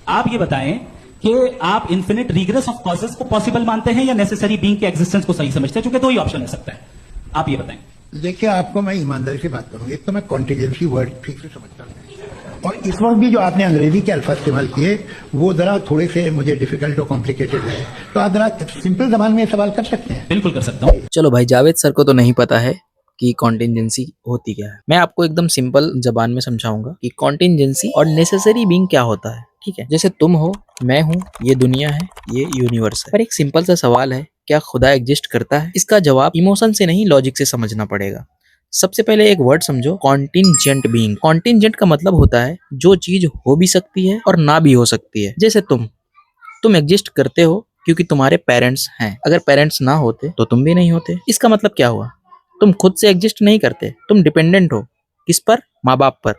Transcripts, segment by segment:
आप ये बताएं कि आप इन्फिनिट रिग्रेस ऑफ कॉजेस को पॉसिबल मानते हैं या नेसेसरी बीइंग के एग्जिस्टेंस को सही समझते हैं, क्योंकि दो ही ऑप्शन हो सकता है। आप ये बताएं। देखिए, आपको मैं ईमानदारी से बात करूंगा, एक तो मैं कॉन्टीजेंसी वर्ड ठीक से समझता हूँ, और इस वक्त भी जो आपने अंग्रेजी के अल्फाज इस्तेमाल किए वो जरा थोड़े से मुझे डिफिकल्ट और कॉम्प्लिकेटेड है, तो आप जरा सिंपल जबान में सवाल कर सकते हैं। बिल्कुल कर सकता हूँ। चलो भाई, जावेद सर को तो नहीं पता है कि कॉन्टिजेंसी होती क्या है। मैं आपको एकदम सिंपल जबान में समझाऊंगा कि कॉन्टिजेंसी और नेसेसरी बीइंग क्या होता है। ठीक है, जैसे तुम हो, मैं हूँ, ये दुनिया है, ये यूनिवर्स है। पर एक सिंपल सा सवाल है, क्या खुदा एग्जिस्ट करता है? इसका जवाब इमोशन से नहीं, लॉजिक से समझना पड़ेगा। सबसे पहले एक वर्ड समझो, कॉन्टिजेंट बीइंग। कॉन्टिजेंट का मतलब होता है जो चीज हो भी सकती है और ना भी हो सकती है। जैसे तुम एग्जिस्ट करते हो क्योंकि तुम्हारे पेरेंट्स हैं। अगर पेरेंट्स ना होते तो तुम भी नहीं होते। इसका मतलब क्या हुआ? तुम खुद से एग्जिस्ट नहीं करते, तुम डिपेंडेंट हो। किस पर? माँ बाप पर।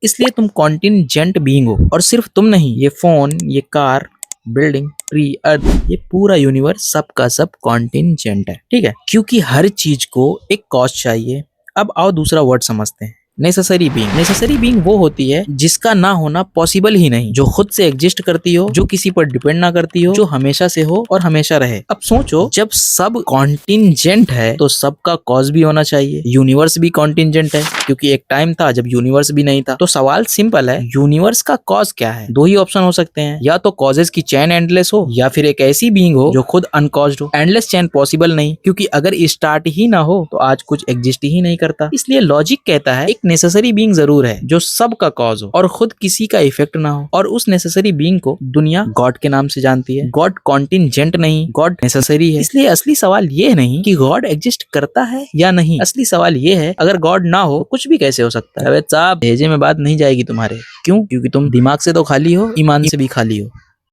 इसलिए तुम कॉन्टिजेंट बीइंग हो। और सिर्फ तुम नहीं, ये फोन, ये कार, बिल्डिंग, ट्री, अर्थ, ये पूरा यूनिवर्स सबका सब कॉन्टिजेंट है। ठीक है, क्योंकि हर चीज को एक कॉज चाहिए। अब आओ दूसरा वर्ड समझते हैं, नेसेसरी बीइंग। नेसेसरी बीइंग वो होती है जिसका ना होना पॉसिबल ही नहीं, जो खुद से एग्जिस्ट करती हो, जो किसी पर डिपेंड ना करती हो, जो हमेशा से हो और हमेशा रहे। अब सोचो, जब सब कॉन्टिजेंट है तो सबका कॉज भी होना चाहिए। यूनिवर्स भी कॉन्टिजेंट है क्योंकि एक टाइम था जब यूनिवर्स भी नहीं था। तो सवाल सिंपल है, यूनिवर्स का कॉज क्या है? दो ही ऑप्शन हो सकते हैं, या तो कॉजेस की चेन एंडलेस हो, या फिर एक ऐसी बीइंग हो जो खुद अनकॉज्ड हो। एंडलेस चेन पॉसिबल नहीं, क्योंकि अगर स्टार्ट ही ना हो तो आज कुछ एग्जिस्ट ही नहीं करता। इसलिए लॉजिक कहता है एक नेसेसरी बीइंग जरूर है जो सबका कॉज हो और खुद किसी का इफेक्ट ना हो। और उस नेसेसरी बीइंग को दुनिया गॉड के नाम से जानती है। गॉड कॉन्टिजेंट नहीं, गॉड नेसेसरी है। इसलिए असली सवाल ये नहीं कि गॉड एग्जिस्ट करता है या नहीं, असली सवाल ये है अगर गॉड ना हो कुछ भी कैसे हो सकता है। अबे साहब, भेजे में बात नहीं जाएगी तुम्हारे। क्यों? क्योंकि तुम दिमाग से तो खाली हो, ईमान से भी खाली हो।